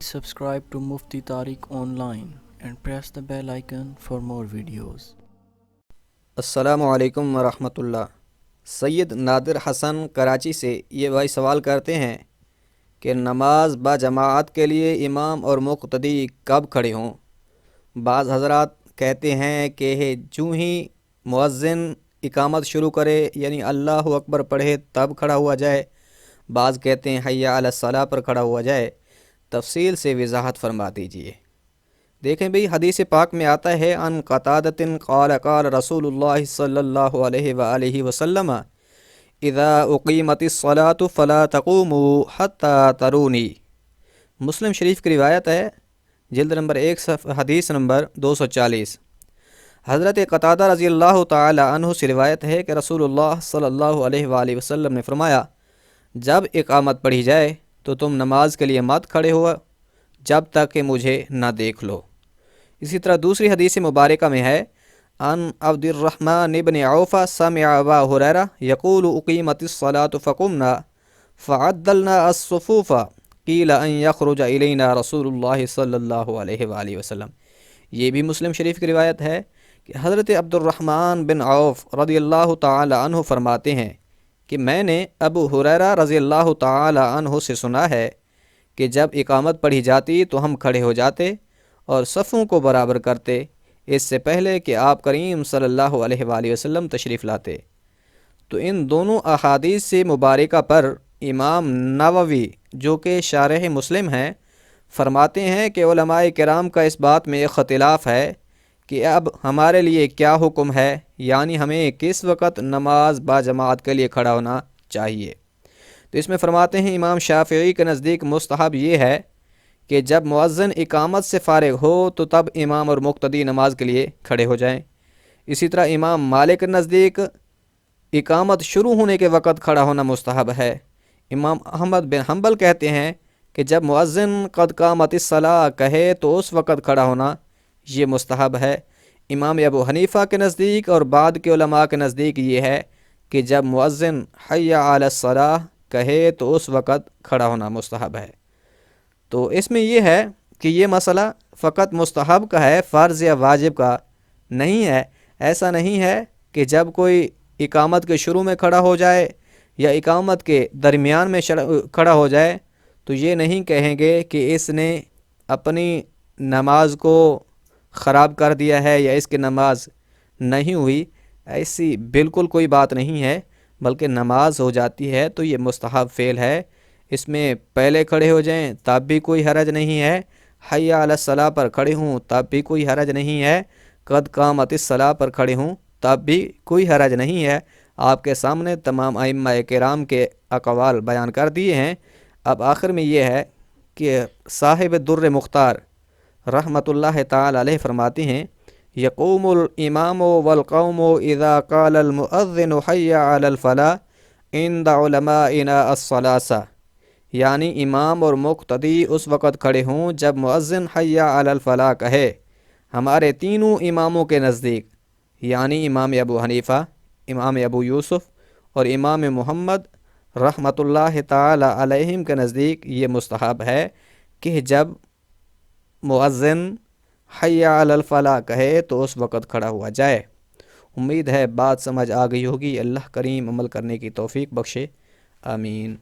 Subscribe to Mufti Tariq Online and press the bell icon for more videos. السلام علیکم ورحمۃ اللہ۔ سید نادر حسن کراچی سے یہ بھائی سوال کرتے ہیں کہ نماز با جماعت کے لیے امام اور مقتدی کب کھڑے ہوں؟ بعض حضرات کہتے ہیں کہ جو ہی مؤذن اقامت شروع کرے یعنی اللہ اکبر پڑھے تب کھڑا ہوا جائے، بعض کہتے ہیں حی علی الصلاۃ پر کھڑا ہوا جائے۔ تفصیل سے وضاحت فرما دیجیے۔ دیکھیں بھئی، حدیث پاک میں آتا ہے ان قتادۃ قال قال رسول اللہ صلی اللہ علیہ وآلہ وسلم اذا اقیمت الصلاۃ فلا تقوموا حتی ترونی۔ مسلم شریف کی روایت ہے، جلد نمبر 1 حدیث نمبر 240۔ حضرت قتادہ رضی اللہ تعالی عنہ سے روایت ہے کہ رسول اللہ صلی اللہ علیہ وآلہ وسلم نے فرمایا، جب اقامت پڑھی جائے تو تم نماز کے لیے مت کھڑے ہو جب تک کہ مجھے نہ دیکھ لو۔ اسی طرح دوسری حدیث مبارکہ میں ہے ان عبد الرحمن ابن عوف سمع ابا ہریرہ یقول اقیمت الصلاۃ فقمنا فعدلنا الصفوف قیل ان یخرج الینا رسول اللہ صلی اللہ علیہ وآلہ وسلم۔ یہ بھی مسلم شریف کی روایت ہے کہ حضرت عبد الرحمن بن عوف رضی اللہ تعالی عنہ فرماتے ہیں کہ میں نے ابو ہریرہ رضی اللہ تعالی عنہ سے سنا ہے کہ جب اقامت پڑھی جاتی تو ہم کھڑے ہو جاتے اور صفوں کو برابر کرتے اس سے پہلے کہ آپ کریم صلی اللہ علیہ وآلہ وسلم تشریف لاتے۔ تو ان دونوں احادیث سے مبارکہ پر امام نووی جو کہ شارح مسلم ہیں فرماتے ہیں کہ علماء کرام کا اس بات میں اختلاف ہے کہ اب ہمارے لیے کیا حکم ہے، یعنی ہمیں کس وقت نماز با جماعت کے لیے کھڑا ہونا چاہیے۔ تو اس میں فرماتے ہیں امام شافعی کے نزدیک مستحب یہ ہے کہ جب مؤذن اقامت سے فارغ ہو تو تب امام اور مقتدی نماز کے لیے کھڑے ہو جائیں۔ اسی طرح امام مالک کے نزدیک اقامت شروع ہونے کے وقت کھڑا ہونا مستحب ہے۔ امام احمد بن حنبل کہتے ہیں کہ جب مؤذن قد قامت الصلاۃ کہے تو اس وقت کھڑا ہونا یہ مستحب ہے۔ امام ابو حنیفہ کے نزدیک اور بعد کے علماء کے نزدیک یہ ہے کہ جب مؤذن حی علی الصلاۃ کہے تو اس وقت کھڑا ہونا مستحب ہے۔ تو اس میں یہ ہے کہ یہ مسئلہ فقط مستحب کا ہے، فرض یا واجب کا نہیں ہے۔ ایسا نہیں ہے کہ جب کوئی اقامت کے شروع میں کھڑا ہو جائے یا اقامت کے درمیان میں کھڑا ہو جائے تو یہ نہیں کہیں گے کہ اس نے اپنی نماز کو خراب کر دیا ہے یا اس کی نماز نہیں ہوئی۔ ایسی بالکل کوئی بات نہیں ہے، بلکہ نماز ہو جاتی ہے تو یہ مستحب فعل ہے، اس میں پہلے کھڑے ہو جائیں تب بھی کوئی حرج نہیں ہے، حی علی الصلاۃ پر کھڑے ہوں تب بھی کوئی حرج نہیں ہے، قد قامت الصلاۃ پر کھڑے ہوں تب بھی کوئی حرج نہیں ہے۔ آپ کے سامنے تمام ائمہ کرام کے اقوال بیان کر دیے ہیں۔ اب آخر میں یہ ہے کہ صاحب در مختار رحمۃ اللہ تعالی علیہ فرماتے ہیں یقوم الامام والقوم اذا قال المؤذن حی علی الفلاح عند علمائنا الثلاثہ، یعنی امام اور مقتدی اس وقت کھڑے ہوں جب مؤذن حی علی الفلاح کہے ہمارے تینوں اماموں کے نزدیک، یعنی امام ابو حنیفہ، امام ابو یوسف اور امام محمد رحمۃ اللہ تعالی علیہم کے نزدیک یہ مستحب ہے کہ جب مؤذن حی علی الفلاح کہے تو اس وقت کھڑا ہوا جائے۔ امید ہے بات سمجھ آ گئی ہوگی۔ اللہ کریم عمل کرنے کی توفیق بخشے، آمین۔